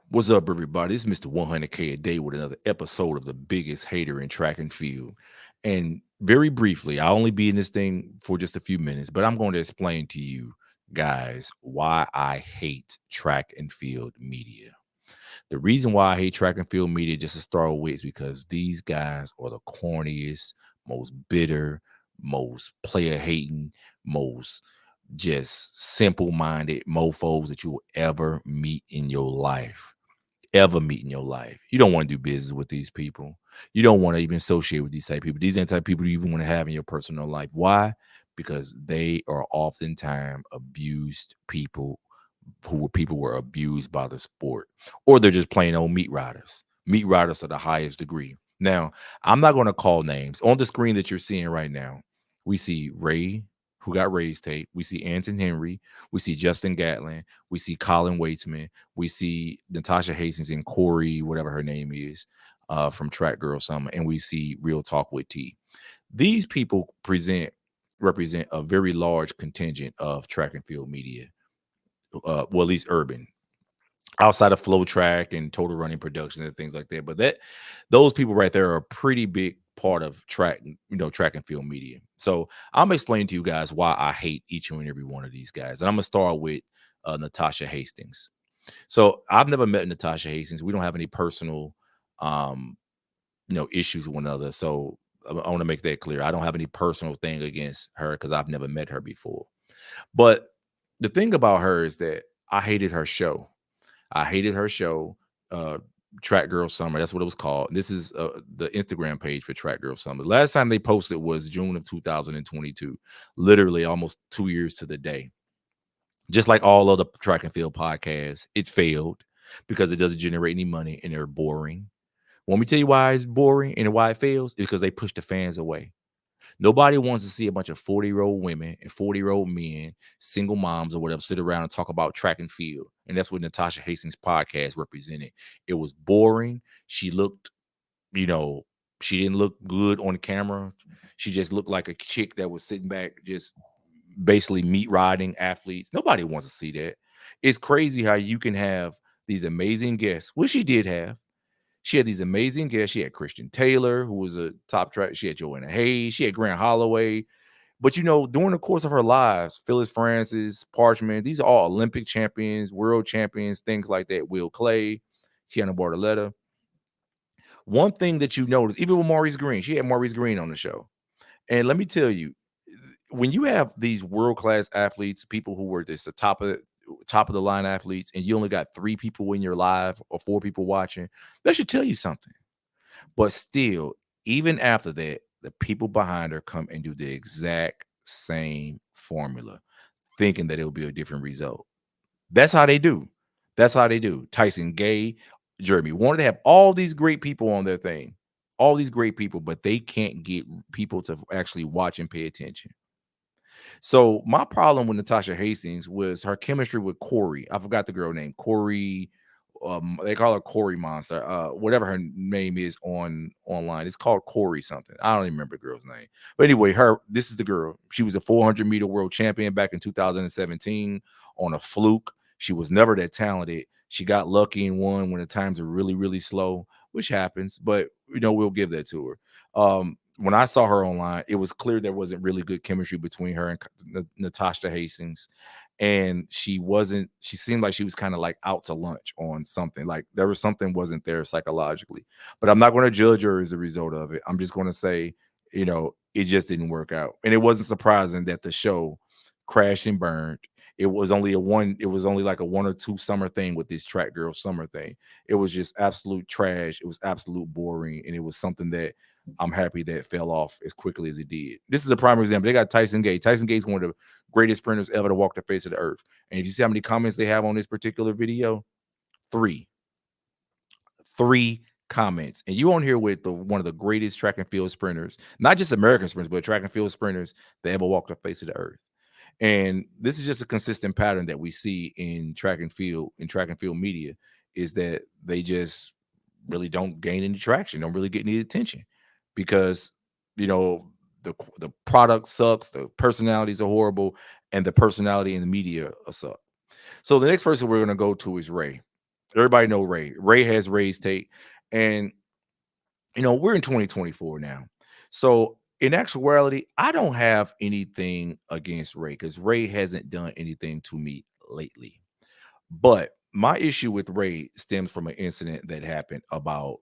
What's up, everybody? It's Mr. 100K a day with another episode of the biggest hater in track and field. And very briefly, I'll only be in this thing for just a few minutes, but I'm going to explain to you guys why I hate track and field media. The reason why I hate track and field media, just to start with, is because these guys are the corniest, most bitter, most player hating, most just simple minded mofos that you will ever meet in your life You don't want to do business with these people. You don't want to even associate with these type of people. These ain't type of people you even want to have in your personal life. Why? Because they are oftentimes abused people people were abused by the sport, or they're just plain old meat riders. Meat riders to the highest degree. Now, I'm not going to call names. On the screen that you're seeing right now, we see Ray, who got Ray's tape. We see Anson Henry. We see Justin Gatlin. We see Colin Waitsman. We see Natasha Hastings and Corey, whatever her name is, from Track Girl Summer. And we see Real Talk with T. These people represent a very large contingent of track and field media, well, at least urban, outside of flow track and total running productions and things like that. But those people right there are a pretty big part of track and field media. So I'm explaining to you guys why I hate each and every one of these guys. And I'm gonna start with Natasha Hastings. So I've never met Natasha Hastings. We don't have any personal um issues with one another. So I want to make that clear. I don't have any personal thing against her because I've never met her before. But the thing about her is that I hated her show. I hated her show, uh, Track Girl Summer. That's what it was called. This is the Instagram page for Track Girl Summer. Last time they posted was June of 2022, literally almost 2 years to the day. Just like all other track and field podcasts, it failed because it doesn't generate any money and they're boring. Want me to tell you why it's boring and why it fails? It's because they push the fans away. Nobody wants to see a bunch of 40-year-old women and 40-year-old men, single moms or whatever, sit around and talk about track and field. And that's what Natasha Hastings' podcast represented. It was boring. She looked, you know, she didn't look good on camera. She just looked like a chick that was sitting back, just basically meat riding athletes. Nobody wants to see that. It's crazy how you can have these amazing guests, which she did have. She had these amazing guests. She had Christian Taylor, who was a top track. She had Joanna Hayes. She had Grant Holloway. But during the course of her lives, Phyllis Francis, Parchment, these are all Olympic champions, world champions, things like that. Will Clay, Tiana Bartoletta. One thing that you notice, even with Maurice Green, she had Maurice Green on the show. And let me tell you, when you have these world class athletes, people who were just the top of the line athletes, and you only got 3 people in your live or 4 people watching, that should tell you something. But still, even after that, the people behind her come and do the exact same formula, thinking that it'll be a different result. That's how they do. That's how they do. Tyson Gay, Jeremy wanted to have all these great people on their thing, all these great people, but they can't get people to actually watch and pay attention. So my problem with Natasha Hastings was her chemistry with Corey. I forgot the girl name. Corey. They call her Corey Monster. Whatever her name is online. It's called Corey something. I don't even remember the girl's name. But anyway, this is the girl. She was a 400-meter world champion back in 2017 on a fluke. She was never that talented. She got lucky and won when the times are really, really slow, which happens. But we'll give that to her. When I saw her online, it was clear there wasn't really good chemistry between her and Natasha Hastings. And she seemed like she was kind of like out to lunch on something. Like there was something wasn't there psychologically. But I'm not going to judge her as a result of it. I'm just going to say, it just didn't work out. And it wasn't surprising that the show crashed and burned. It was only like a 1 or 2 summer thing with this Track Girl Summer thing. It was just absolute trash. It was absolute boring. And it was something that I'm happy that it fell off as quickly as it did. This is a prime example. They got Tyson Gay. Tyson Gay is one of the greatest sprinters ever to walk the face of the earth. And if you see how many comments they have on this particular video, three, three comments. And you on here with one of the greatest track and field sprinters, not just American sprinters, but track and field sprinters that ever walked the face of the earth. And this is just a consistent pattern that we see in track and field media, is that they just really don't gain any traction, don't really get any attention because you know the product sucks, the personalities are horrible, and the personality in the media suck. So the next person we're going to go to is Ray. Everybody know Ray. Ray has Ray's take, and we're in 2024 now. So in actuality, I don't have anything against Ray because Ray hasn't done anything to me lately. But my issue with Ray stems from an incident that happened about,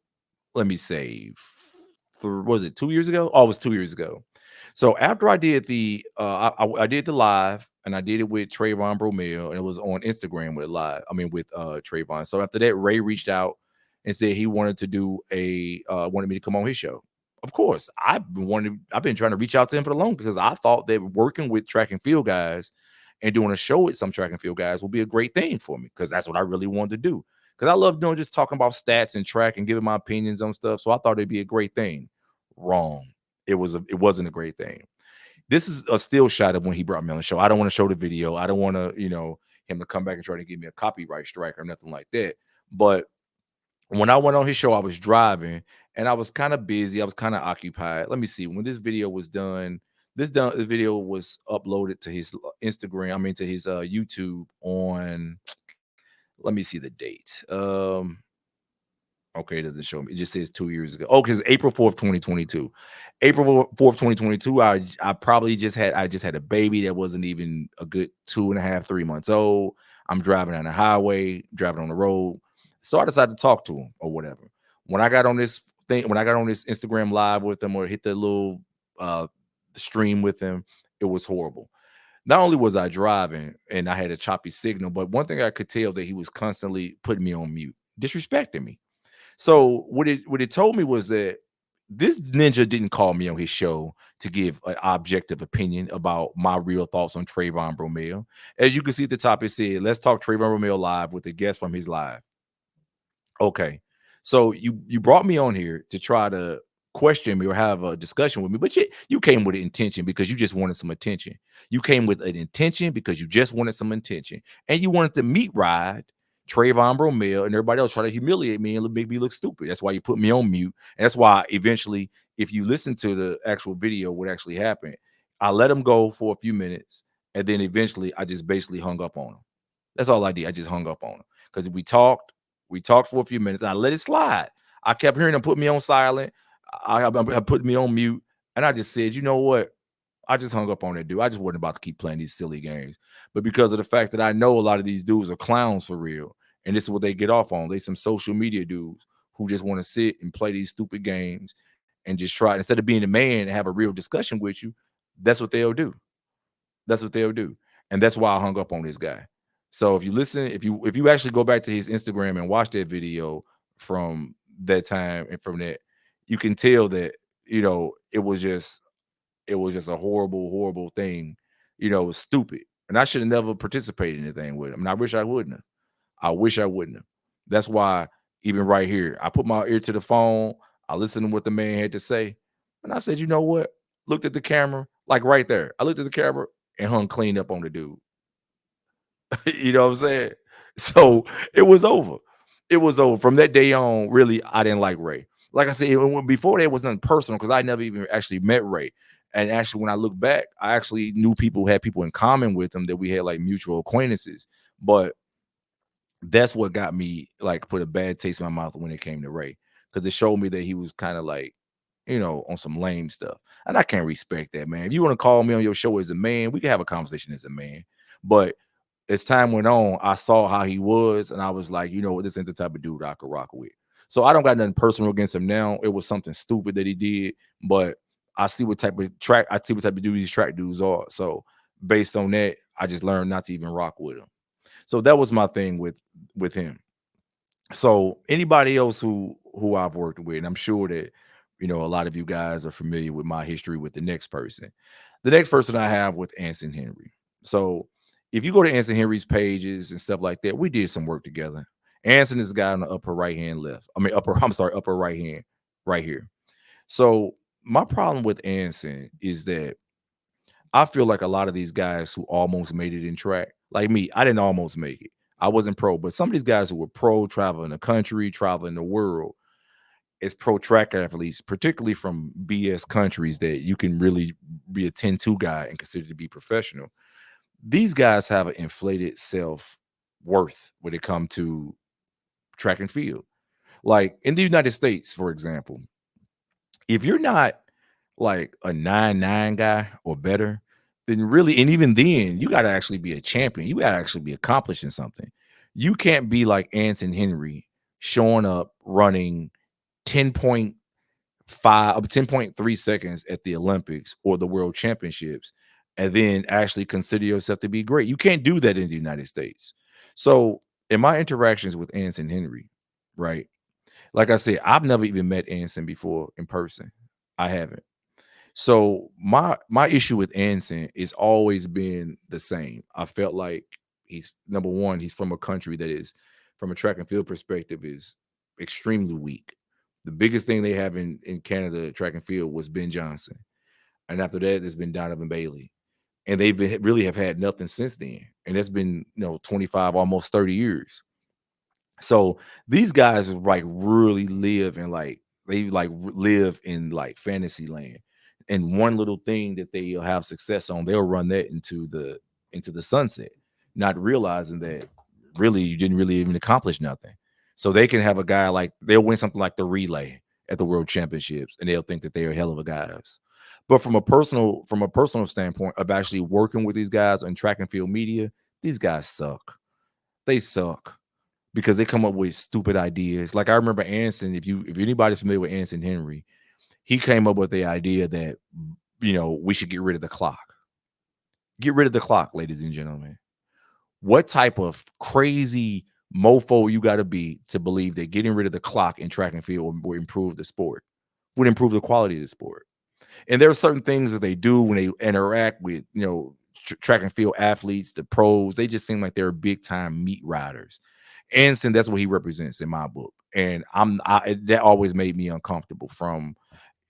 let me say, for was it 2 years ago? Oh, it was 2 years ago. So after I did I did the live, and I did it with Trayvon Bromell, and it was on Instagram with live. I mean with Trayvon. So after that, Ray reached out and said he wanted to do wanted me to come on his show. Of course, I've been trying to reach out to him for the long because I thought that working with track and field guys and doing a show with some track and field guys will be a great thing for me because that's what I really wanted to do. Because I love doing just talking about stats and track and giving my opinions on stuff. So I thought it'd be a great thing. Wrong. It wasn't a great thing. This is a still shot of when he brought me on the show. I don't want to show the video. I don't want to, him to come back and try to give me a copyright strike or nothing like that. But when I went on his show, I was driving and I was kind of busy. I was kind of occupied. Let me see. When this video was done, this video was uploaded to his Instagram, I mean to his YouTube on, let me see the date. Okay, it doesn't show me. It just says 2 years ago. Oh, because April 4th, 2022. April 4th, 2022. I just had a baby that wasn't even a good 2.5, 3 months old. I'm driving on the highway, driving on the road. So I decided to talk to him or whatever. When I got on this Instagram live with him or hit the little uh stream with him, it was horrible. Not only was I driving and I had a choppy signal, but one thing I could tell that he was constantly putting me on mute, disrespecting me. So what it told me was that this ninja didn't call me on his show to give an objective opinion about my real thoughts on Trayvon Bromell. As you can see at the top, it said, "Let's talk Trayvon Bromell live with a guest from his live." Okay. So you brought me on here to try to question me or have a discussion with me, but you came with an intention because you just wanted some attention. You came with an intention because you just wanted some attention, and you wanted to meet ride Trayvon Bromell and everybody else try to humiliate me and make me look stupid. That's why you put me on mute, and that's why eventually, if you listen to the actual video, what actually happened, I let him go for a few minutes, and then eventually I just basically hung up on him. That's all I did. I just hung up on him because we talked for a few minutes. And I let it slide. I kept hearing him put me on silent. I put me on mute, and I just said, you know what? I just hung up on that dude. I just wasn't about to keep playing these silly games. But because of the fact that I know a lot of these dudes are clowns for real, and this is what they get off on. They some social media dudes who just want to sit and play these stupid games and just try instead of being a man and have a real discussion with you. That's what they'll do. That's what they'll do. And that's why I hung up on this guy. So if you actually go back to his Instagram and watch that video from that time and from that, you can tell that, it was just a horrible, horrible thing. It was stupid. And I should have never participated in anything with him. And I wish I wouldn't have. I wish I wouldn't have. That's why even right here, I put my ear to the phone. I listened to what the man had to say. And I said, you know what? Looked at the camera, like right there. I looked at the camera and hung clean up on the dude. You know what I'm saying? So it was over. It was over. From that day on, really, I didn't like Ray. Like I said, before that, it was nothing personal because I never even actually met Ray. And actually, when I look back, I actually knew people had people in common with him that we had like mutual acquaintances. But that's what got me like put a bad taste in my mouth when it came to Ray because it showed me that he was kind of like, on some lame stuff. And I can't respect that, man. If you want to call me on your show as a man, we can have a conversation as a man. But as time went on, I saw how he was, and I was like, you know what, this ain't the type of dude I could rock with. So I don't got nothing personal against him now. It was something stupid that he did, but I see what type of dude these track dudes are. So based on that, I just learned not to even rock with him. So that was my thing with him. So anybody else who I've worked with, and I'm sure that a lot of you guys are familiar with my history with the next person. The next person I have with Anson Henry. So if you go to Anson Henry's pages and stuff like that, we did some work together. Anson is the guy on the upper right hand left. I mean upper, I'm sorry, upper right hand, right here. So my problem with Anson is that I feel like a lot of these guys who almost made it in track, like me, I didn't almost make it. I wasn't pro, but some of these guys who were pro, traveling the country, traveling the world, as pro track athletes, particularly from BS countries that you can really be a 10-2 guy and consider to be professional. These guys have an inflated self worth when it comes to track and field. Like in the United States, for example, if you're not like a 9'9" guy or better, then really, and even then, you gotta actually be a champion. You gotta actually be accomplishing something. You can't be like Anson Henry showing up running 10.3 seconds at the Olympics or the World Championships, and then actually consider yourself to be great. You can't do that in the United States. So in my interactions with Anson Henry, right? Like I said, I've never even met Anson before in person. I haven't. So my issue with Anson is always been the same. I felt like he's number one, he's from a country that is, from a track and field perspective, is extremely weak. The biggest thing they have in Canada track and field was Ben Johnson. And after that, there's been Donovan Bailey. And really have had nothing since then. And that's been, 25, almost 30 years. So these guys like really live in like live in like fantasy land. And one little thing that they'll have success on, they'll run that into the sunset, not realizing that really you didn't really even accomplish nothing. So they can have a guy like they'll win something like the relay at the world championships and they'll think that they are hell of a guys. But from a personal standpoint of actually working with these guys on track and field media, these guys suck. They suck because they come up with stupid ideas. Like I remember Anson, if anybody's familiar with Anson Henry, he came up with the idea that we should get rid of the clock. Get rid of the clock, ladies and gentlemen. What type of crazy mofo you got to be to believe that getting rid of the clock in track and field would improve the sport, would improve the quality of the sport? And there are certain things that they do when they interact with, track and field athletes, the pros. They just seem like they're big time meat riders. Anson, that's what he represents in my book. And that always made me uncomfortable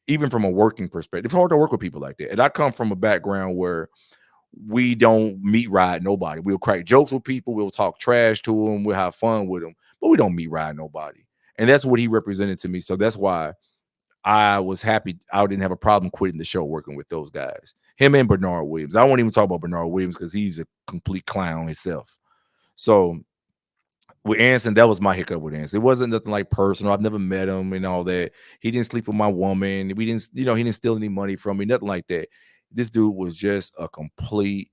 even from a working perspective. It's hard to work with people like that. And I come from a background where we don't meat ride nobody. We'll crack jokes with people. We'll talk trash to them. We'll have fun with them, but we don't meat ride nobody. And that's what he represented to me. So that's why I was happy. I didn't have a problem quitting the show working with those guys. Him and Bernard Williams. I won't even talk about Bernard Williams because he's a complete clown himself. So with Anson, that was my hiccup with Anson. It wasn't nothing like personal. I've never met him and all that. He didn't sleep with my woman. We didn't, he didn't steal any money from me, nothing like that. This dude was just a complete,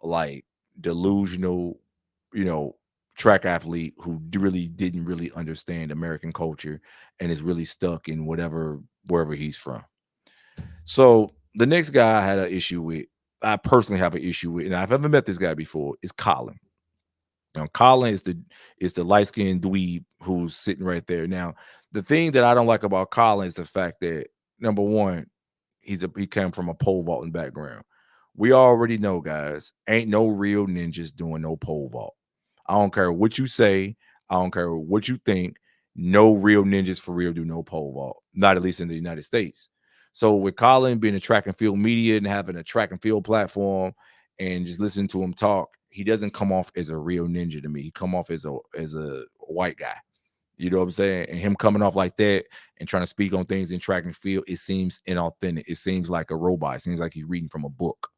like, delusional, you know, track athlete who really didn't really understand American culture and is really stuck in wherever he's from. So the next guy I had an issue with, I personally have an issue with, and I've never met this guy before, is Colin. Now, Colin is the light skinned dweeb who's sitting right there. Now, the thing that I don't like about Colin is the fact that number one, he came from a pole vaulting background. We already know, guys, ain't no real ninjas doing no pole vault. I don't care what you say. I don't care what you think. No real ninjas for real do no pole vault. Not at least in the United States. So with Colin being a track and field media and having a track and field platform and just listening to him talk, he doesn't come off as a real ninja to me. He come off as a white guy. You know what I'm saying? And him coming off like that and trying to speak on things in track and field, it seems inauthentic. It seems like a robot. It seems like he's reading from a book.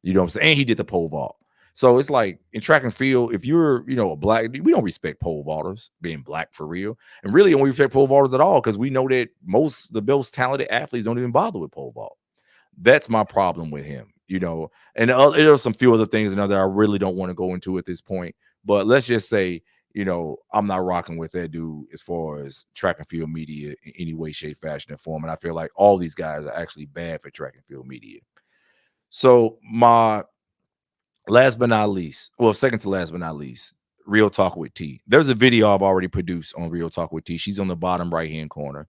You know what I'm saying? And he did the pole vault. So it's like in track and field, if you're, a black, we don't respect pole vaulters being black for real. And really don't respect pole vaulters at all because we know that the most talented athletes don't even bother with pole vault. That's my problem with him. And there are some few other things that I really don't want to go into at this point. But let's just say, I'm not rocking with that dude as far as track and field media in any way, shape, fashion, or form. And I feel like all these guys are actually bad for track and field media. So my last but not least, well, second to last but not least, Real Talk with T. There's a video I've already produced on Real Talk with T. She's on the bottom right hand corner.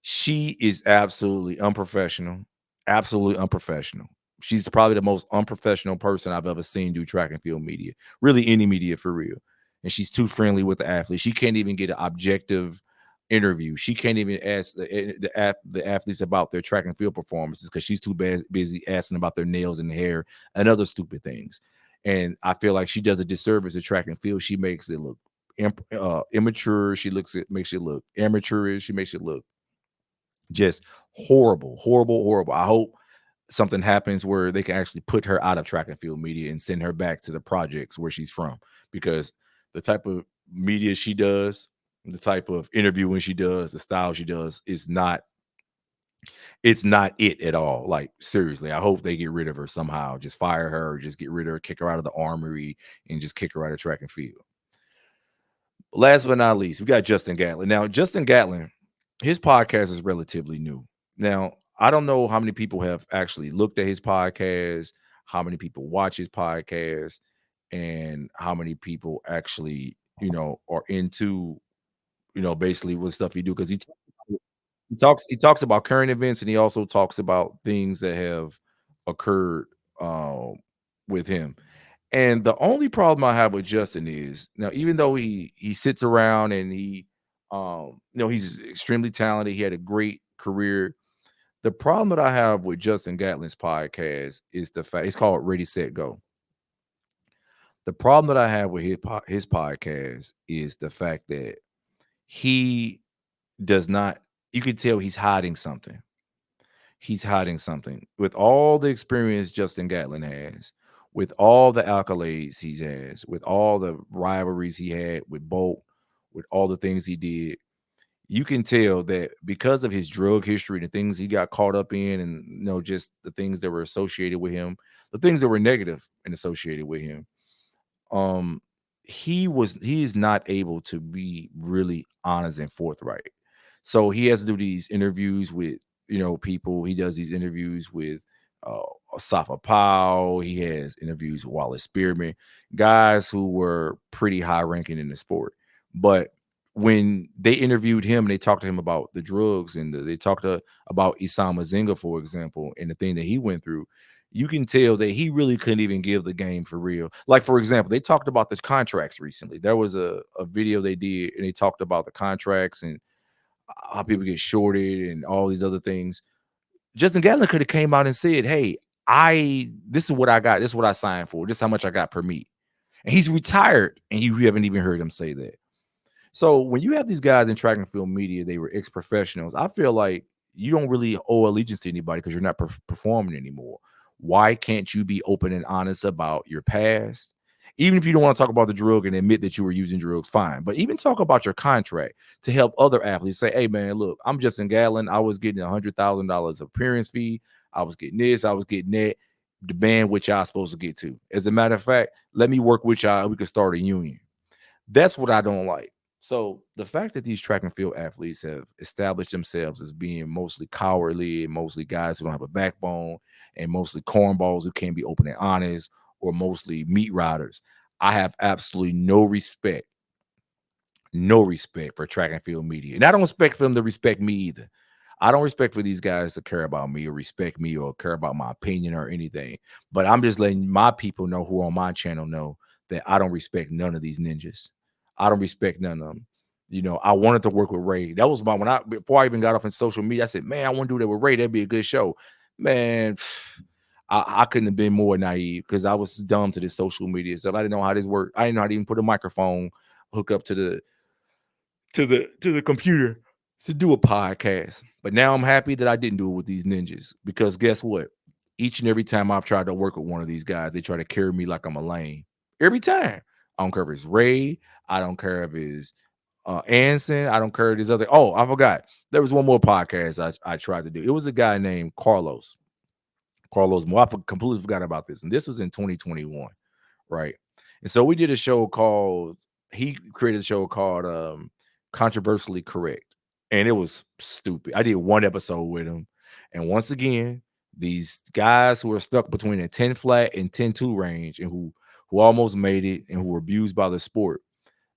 She is absolutely unprofessional. Absolutely unprofessional. She's probably the most unprofessional person I've ever seen do track and field media. Really, any media for real. And she's too friendly with the athlete. She can't even get an objective interview. She can't even ask the athletes about their track and field performances because she's too busy asking about their nails and hair and other stupid things. And I feel like she does a disservice to track and field. She makes it look immature. Makes it look amateurish. She makes it look just horrible, horrible, horrible. I hope something happens where they can actually put her out of track and field media and send her back to the projects where she's from because the type of media she does, The type of interviewing she does, the style she does is not it's not it at all. Like, seriously, I hope they get rid of her somehow. Just fire her, just get rid of her, kick her out of the armory, and just kick her out of track and field. Last but not least, we got Justin Gatlin. Now, Justin Gatlin, his podcast is relatively new. Now, I don't know how many people have actually looked at his podcast, how many people watch his podcast, and how many people actually, are into, basically what stuff he do because he talks about current events and he also talks about things that have occurred um, with him. And the only problem I have with Justin is now, even though he sits around and he's extremely talented, he had a great career. The problem that I have with Justin Gatlin's podcast is the fact it's called Ready Set Go. The problem that I have with his podcast is the fact that he does not. You can tell he's hiding something. He's hiding something. With all the experience Justin Gatlin has, with all the accolades he has, with all the rivalries he had with Bolt, with all the things he did, you can tell that because of his drug history, the things he got caught up in, and just the things that were associated with him, the things that were negative and associated with him, um, he is not able to be really honest and forthright. So he has to do these interviews with people. He does these interviews with uh Safa Powell. He has interviews with Wallace Spearman, guys who were pretty high ranking in the sport. But when they interviewed him and they talked to him about the drugs and they talked about Isam Mazinga, for example, and the thing that he went through, you can tell that he really couldn't even give the game for real. Like, for example, they talked about the contracts recently. There was a video they did and they talked about the contracts and how people get shorted and all these other things. Justin Gatlin could have came out and said, "Hey, this is what I got. This is what I signed for. This is how much I got per meet." And he's retired, and you haven't even heard him say that. So when you have these guys in track and field media, they were ex-professionals. I feel like you don't really owe allegiance to anybody because you're not performing anymore. Why can't you be open and honest about your past? Even if you don't want to talk about the drug and admit that you were using drugs, fine. But even talk about your contract to help other athletes say, "Hey, man, look, I'm Justin Gatlin. I was getting $100,000 appearance fee. I was getting this. I was getting that. The band which y'all supposed to get to. As a matter of fact, let me work with y'all. We can start a union." That's what I don't like. So the fact that these track and field athletes have established themselves as being mostly cowardly and mostly guys who don't have a backbone and mostly cornballs who can't be open and honest or mostly meat riders, I have absolutely no respect for track and field media. And I don't expect for them to respect me either. I don't respect for these guys to care about me or respect me or care about my opinion or anything. But I'm just letting my people know who are on my channel know that I don't respect none of these ninjas. I don't respect none of them. I wanted to work with Ray. That was before I even got off in social media. I said, man, I want to do that with Ray. That'd be a good show. Man, I couldn't have been more naive because I was dumb to this social media stuff. I didn't know how this worked. I didn't know how to even put a microphone hook up to the computer to do a podcast. But now I'm happy that I didn't do it with these ninjas because guess what? Each and every time I've tried to work with one of these guys, they try to carry me like I'm a lame. Every time. I don't care if it's Ray. I don't care if it's Anson. I don't care if there's other. Oh, I forgot. There was one more podcast I tried to do. It was a guy named Carlos. Carlos Moore. Completely forgot about this. And this was in 2021, right? And so we did a show called, he created a show called Controversially Correct. And it was stupid. I did one episode with him. And once again, these guys who are stuck between a 10 flat and 10-2 range and who almost made it and who were abused by the sport,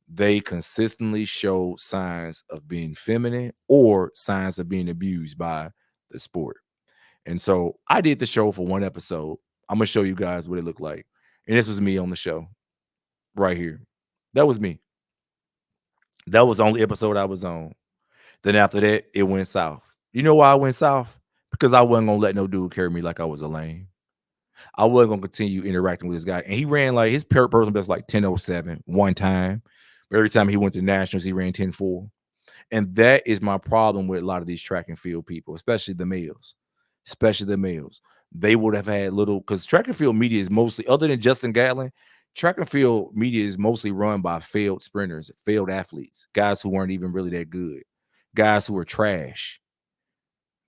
they consistently show signs of being feminine or signs of being abused by the sport. And so I did the show for one episode. I'm gonna show you guys what it looked like. And this was me on the show right here. That was me. That was the only episode I was on. Then after that, it went south. You know why I went south? Because I wasn't gonna let no dude carry me like I was a lame. I wasn't gonna continue interacting with this guy. And he ran like his personal best like 10:07 one time. But every time he went to nationals, he ran 10:4. And that is my problem with a lot of these track and field people, especially the males. Especially the males. They would have had little because track and field media is mostly, other than Justin Gatlin, Track and field media is mostly run by failed sprinters, failed athletes, guys who weren't even really that good, guys who are trash,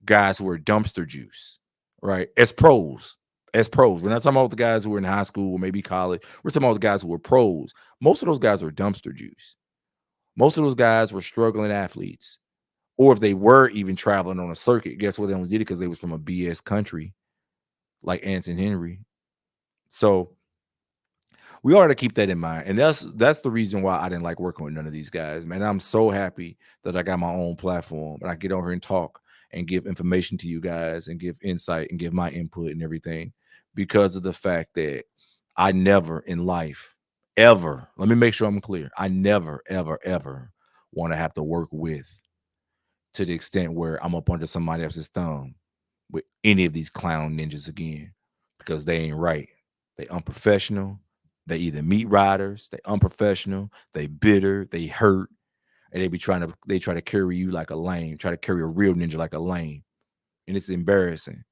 guys who are dumpster juice, right? As pros, as pros. We're not talking about the guys who were in high school or maybe college. We're talking about the guys who were pros. Most of those guys were dumpster juice. Most of those guys were struggling athletes. Or if they were even traveling on a circuit, guess what? They only did it because they was from a BS country like Anson Henry. So we ought to keep that in mind. And that's the reason why I didn't like working with none of these guys, man. I'm so happy that I got my own platform and I get over here and talk and give information to you guys and give insight and give my input and everything because of the fact that I never in life ever, let me make sure I'm clear. I never, ever, ever want to have to work with to the extent where I'm up under somebody else's thumb with any of these clown ninjas again because they ain't right. They unprofessional. They either meat riders, they unprofessional, they bitter, they hurt, and they try to carry you like a lame, try to carry a real ninja like a lame, and it's embarrassing.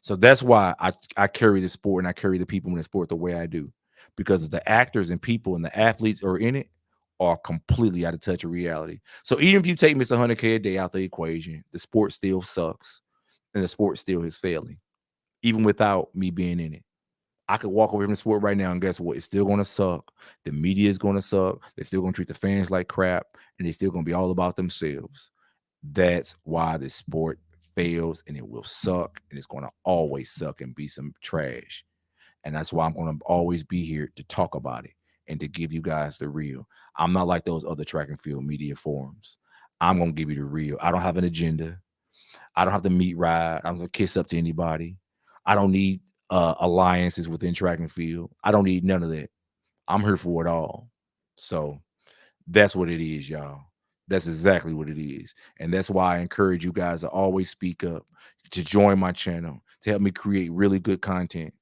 So that's why I carry the sport and I carry the people in the sport the way I do, because the actors and people and the athletes who are in it are completely out of touch with reality. So even if you take Mr. 100K a day out the equation, the sport still sucks, and the sport still is failing, even without me being in it. I could walk away from the sport right now, and guess what? It's still gonna suck. The media is gonna suck. They're still gonna treat the fans like crap, and they're still gonna be all about themselves. That's why the sport fails, and it will suck, and it's gonna always suck and be some trash. And that's why I'm gonna always be here to talk about it and to give you guys the real. I'm not like those other track and field media forums. I'm gonna give you the real. I don't have an agenda. I don't have to meet ride. I'm gonna kiss up to anybody. I don't need alliances within track and field. I don't need none of that. I'm here for it all. So that's what it is, y'all. That's exactly what it is. And that's why I encourage you guys to always speak up, to join my channel, to help me create really good content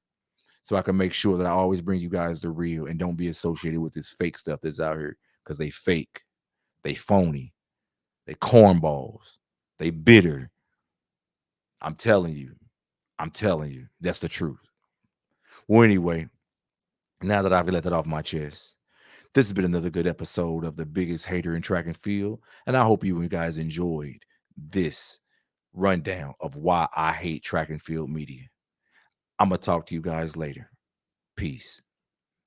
so I can make sure that I always bring you guys the real and don't be associated with this fake stuff that's out here because they fake, they phony, they cornballs, they bitter. I'm telling you, I'm telling you, that's the truth. Well, anyway, now that I've let that off my chest, this has been another good episode of the biggest hater in track and field. And I hope you guys enjoyed this rundown of why I hate track and field media. I'm going to talk to you guys later. Peace.